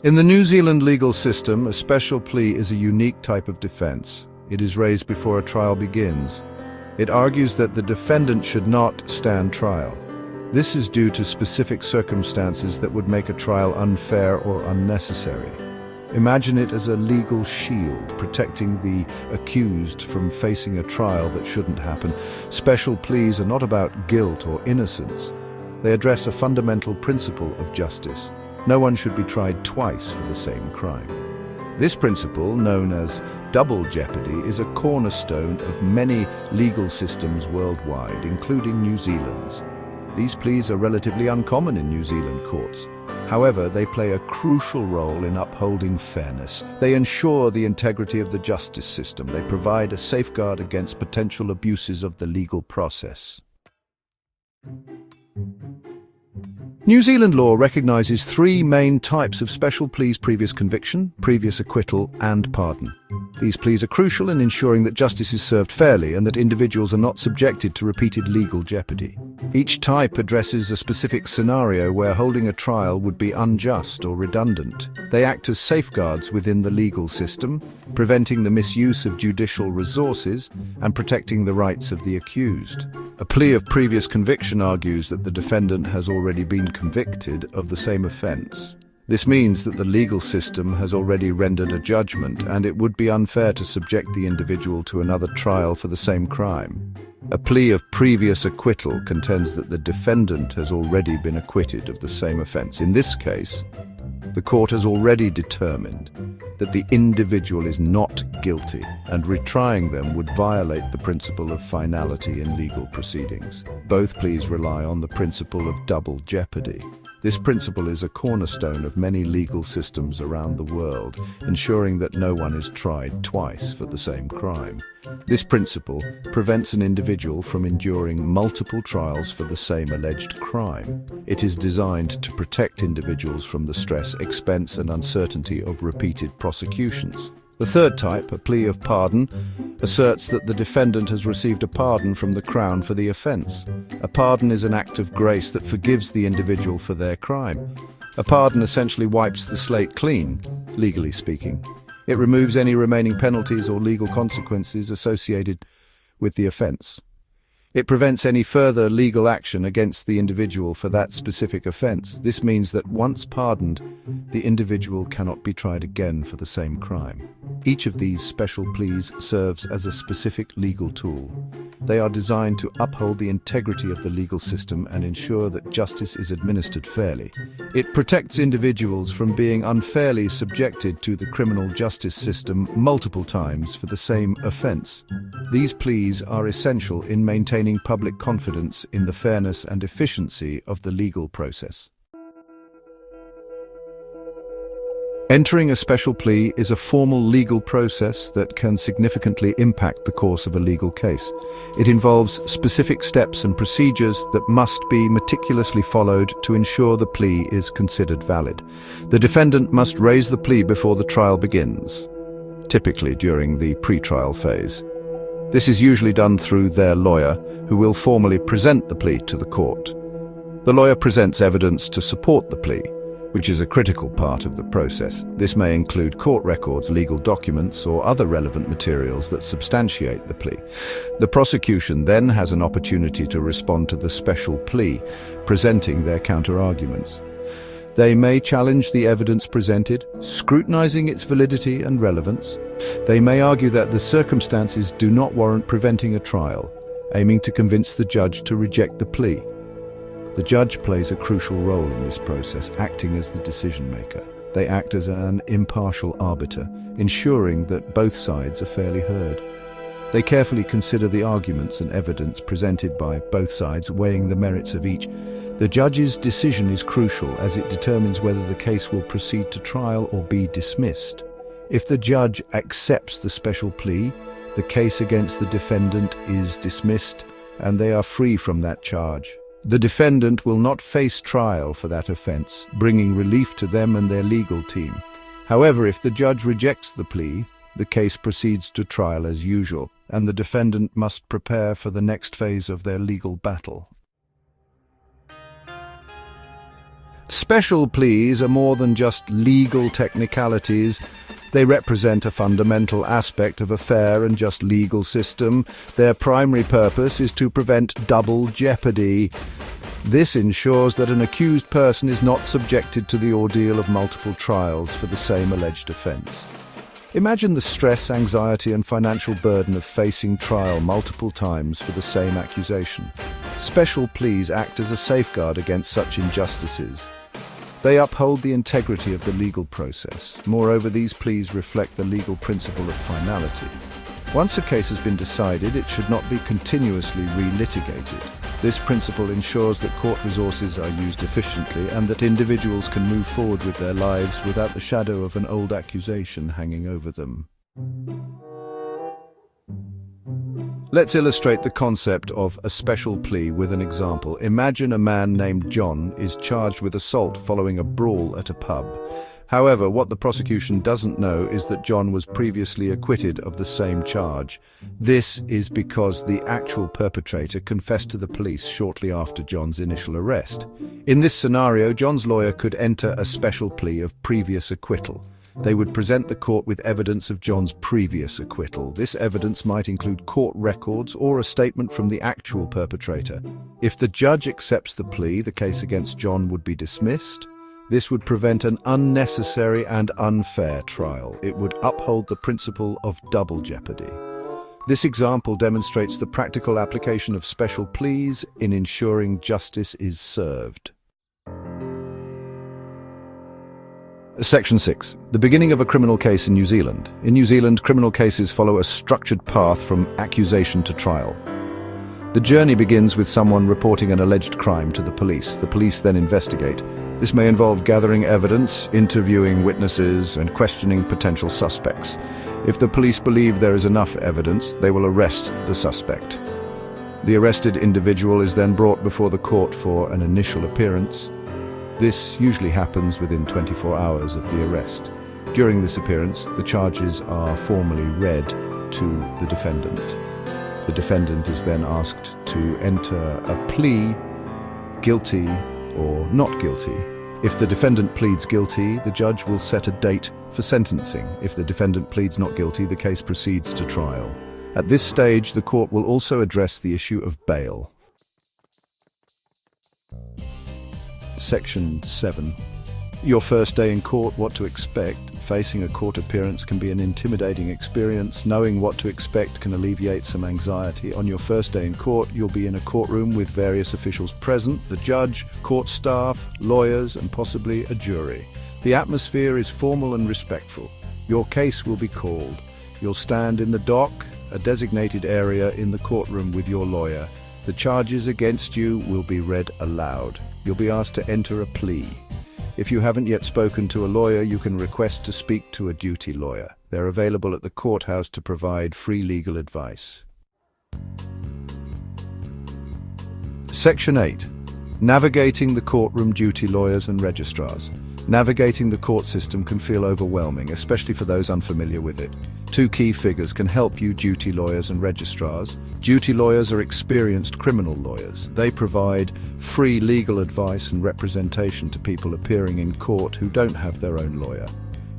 In the New Zealand legal system, a special plea is a unique type of defense. It is raised before a trial begins. It argues that the defendant should not stand trial. This is due to specific circumstances that would make a trial unfair or unnecessary. Imagine it as a legal shield protecting the accused from facing a trial that shouldn't happen. Special pleas are not about guilt or innocence. They address a fundamental principle of justice. No one should be tried twice for the same crime. This principle, known as double jeopardy, is a cornerstone of many legal systems worldwide, including New Zealand's. These pleas are relatively uncommon in New Zealand courts. However, they play a crucial role in upholding fairness. They ensure the integrity of the justice system. They provide a safeguard against potential abuses of the legal process. New Zealand law recognizes three main types of special pleas: previous conviction, previous acquittal, and pardon. These pleas are crucial in ensuring that justice is served fairly and that individuals are not subjected to repeated legal jeopardy. Each type addresses a specific scenario where holding a trial would be unjust or redundant. They act as safeguards within the legal system, preventing the misuse of judicial resources and protecting the rights of the accused. A plea of previous conviction argues that the defendant has already been convicted of the same offence. This means that the legal system has already rendered a judgment, and it would be unfair to subject the individual to another trial for the same crime. A plea of previous acquittal contends that the defendant has already been acquitted of the same offence. In this case, the court has already determined that the individual is not guilty, and retrying them would violate the principle of finality in legal proceedings. Both pleas rely on the principle of double jeopardy. This principle is a cornerstone of many legal systems around the world, ensuring that no one is tried twice for the same crime. This principle prevents an individual from enduring multiple trials for the same alleged crime. It is designed to protect individuals from the stress, expense, and uncertainty of repeated prosecutions. The third type, a plea of pardon, asserts that the defendant has received a pardon from the Crown for the offence. A pardon is an act of grace that forgives the individual for their crime. A pardon essentially wipes the slate clean, legally speaking. It removes any remaining penalties or legal consequences associated with the offence. It prevents any further legal action against the individual for that specific offence. This means that once pardoned, the individual cannot be tried again for the same crime. Each of these special pleas serves as a specific legal tool. They are designed to uphold the integrity of the legal system and ensure that justice is administered fairly. It protects individuals from being unfairly subjected to the criminal justice system multiple times for the same offence. These pleas are essential in maintaining public confidence in the fairness and efficiency of the legal process. Entering a special plea is a formal legal process that can significantly impact the course of a legal case. It involves specific steps and procedures that must be meticulously followed to ensure the plea is considered valid. The defendant must raise the plea before the trial begins, typically during the pre-trial phase. This is usually done through their lawyer, who will formally present the plea to the court. The lawyer presents evidence to support the plea, which is a critical part of the process. This may include court records, legal documents, or other relevant materials that substantiate the plea. The prosecution then has an opportunity to respond to the special plea, presenting their counter-arguments. They may challenge the evidence presented, scrutinizing its validity and relevance. They may argue that the circumstances do not warrant preventing a trial, aiming to convince the judge to reject the plea. The judge plays a crucial role in this process, acting as the decision-maker. They act as an impartial arbiter, ensuring that both sides are fairly heard. They carefully consider the arguments and evidence presented by both sides, weighing the merits of each. The judge's decision is crucial as it determines whether the case will proceed to trial or be dismissed. If the judge accepts the special plea, the case against the defendant is dismissed and they are free from that charge. The defendant will not face trial for that offence, bringing relief to them and their legal team. However, if the judge rejects the plea, the case proceeds to trial as usual, and the defendant must prepare for the next phase of their legal battle. Special pleas are more than just legal technicalities. They represent a fundamental aspect of a fair and just legal system. Their primary purpose is to prevent double jeopardy. This ensures that an accused person is not subjected to the ordeal of multiple trials for the same alleged offence. Imagine the stress, anxiety and financial burden of facing trial multiple times for the same accusation. Special pleas act as a safeguard against such injustices. They uphold the integrity of the legal process. Moreover, these pleas reflect the legal principle of finality. Once a case has been decided, it should not be continuously re-litigated. This principle ensures that court resources are used efficiently and that individuals can move forward with their lives without the shadow of an old accusation hanging over them. Let's illustrate the concept of a special plea with an example. Imagine a man named John is charged with assault following a brawl at a pub. However, what the prosecution doesn't know is that John was previously acquitted of the same charge. This is because the actual perpetrator confessed to the police shortly after John's initial arrest. In this scenario, John's lawyer could enter a special plea of previous acquittal. They would present the court with evidence of John's previous acquittal. This evidence might include court records or a statement from the actual perpetrator. If the judge accepts the plea, the case against John would be dismissed. This would prevent an unnecessary and unfair trial. It would uphold the principle of double jeopardy. This example demonstrates the practical application of special pleas in ensuring justice is served. Section 6. The beginning of a criminal case in New Zealand. In New Zealand, criminal cases follow a structured path from accusation to trial. The journey begins with someone reporting an alleged crime to the police. The police then investigate. This may involve gathering evidence, interviewing witnesses, and questioning potential suspects. If the police believe there is enough evidence, they will arrest the suspect. The arrested individual is then brought before the court for an initial appearance. This usually happens within 24 hours of the arrest. During this appearance, the charges are formally read to the defendant. The defendant is then asked to enter a plea, guilty or not guilty. If the defendant pleads guilty, the judge will set a date for sentencing. If the defendant pleads not guilty, the case proceeds to trial. At this stage, the court will also address the issue of bail. Section 7. Your first day in court, what to expect. Facing a court appearance can be an intimidating experience. Knowing what to expect can alleviate some anxiety. On your first day in court, you'll be in a courtroom with various officials present, the judge, court staff, lawyers, and possibly a jury. The atmosphere is formal and respectful. Your case will be called. You'll stand in the dock, a designated area in the courtroom with your lawyer. The charges against you will be read aloud. You'll be asked to enter a plea. If you haven't yet spoken to a lawyer, you can request to speak to a duty lawyer. They're available at the courthouse to provide free legal advice. Section 8. Navigating the courtroom, duty lawyers and registrars. Navigating the court system can feel overwhelming, especially for those unfamiliar with it. Two key figures can help you: duty lawyers and registrars. Duty lawyers are experienced criminal lawyers. They provide free legal advice and representation to people appearing in court who don't have their own lawyer.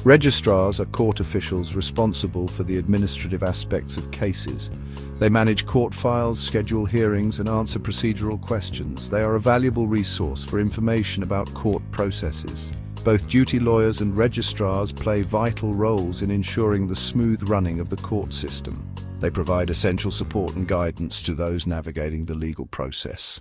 Registrars are court officials responsible for the administrative aspects of cases. They manage court files, schedule hearings, and answer procedural questions. They are a valuable resource for information about court processes. Both duty lawyers and registrars play vital roles in ensuring the smooth running of the court system. They provide essential support and guidance to those navigating the legal process.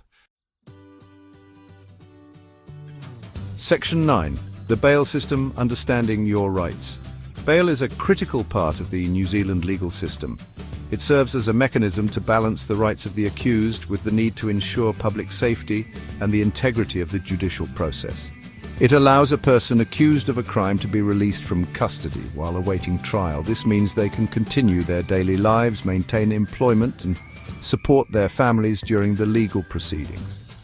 Section 9. The bail system, understanding your rights. Bail is a critical part of the New Zealand legal system. It serves as a mechanism to balance the rights of the accused with the need to ensure public safety and the integrity of the judicial process. It allows a person accused of a crime to be released from custody while awaiting trial. This means they can continue their daily lives, maintain employment, and support their families during the legal proceedings.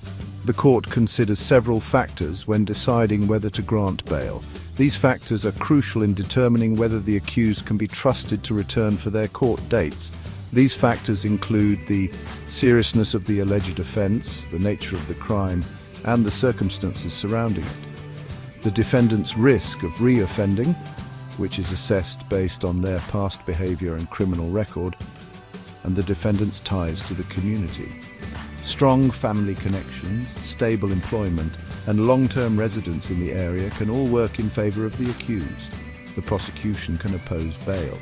The court considers several factors when deciding whether to grant bail. These factors are crucial in determining whether the accused can be trusted to return for their court dates. These factors include the seriousness of the alleged offence, the nature of the crime, and the circumstances surrounding it. the defendant's risk of re-offending, which is assessed based on their past behavior and criminal record, and the defendant's ties to the community. Strong family connections, stable employment, and long-term residence in the area can all work in favor of the accused. The prosecution can oppose bail.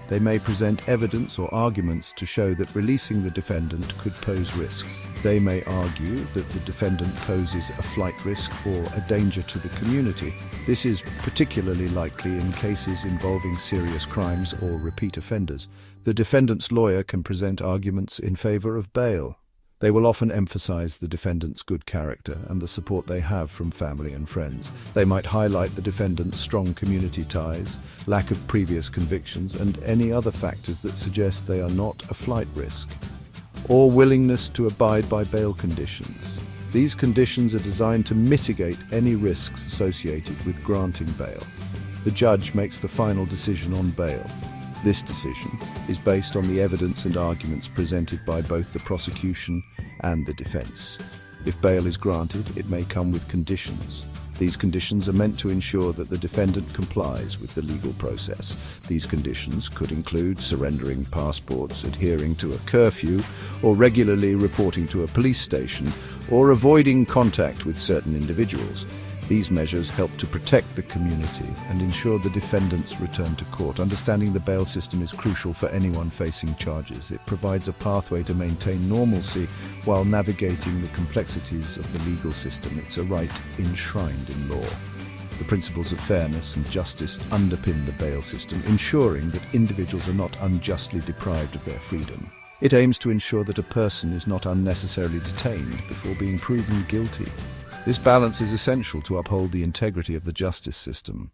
They may present evidence or arguments to show that releasing the defendant could pose risks. They may argue that the defendant poses a flight risk or a danger to the community. This is particularly likely in cases involving serious crimes or repeat offenders. The defendant's lawyer can present arguments in favor of bail. They will often emphasize the defendant's good character and the support they have from family and friends. They might highlight the defendant's strong community ties, lack of previous convictions, and any other factors that suggest they are not a flight risk, or willingness to abide by bail conditions. These conditions are designed to mitigate any risks associated with granting bail. The judge makes the final decision on bail. This decision is based on the evidence and arguments presented by both the prosecution and the defense. If bail is granted, it may come with conditions. These conditions are meant to ensure that the defendant complies with the legal process. These conditions could include surrendering passports, adhering to a curfew, or regularly reporting to a police station, or avoiding contact with certain individuals. These measures help to protect the community and ensure the defendant's return to court. Understanding the bail system is crucial for anyone facing charges. It provides a pathway to maintain normalcy while navigating the complexities of the legal system. It's a right enshrined in law. The principles of fairness and justice underpin the bail system, ensuring that individuals are not unjustly deprived of their freedom. It aims to ensure that a person is not unnecessarily detained before being proven guilty. This balance is essential to uphold the integrity of the justice system.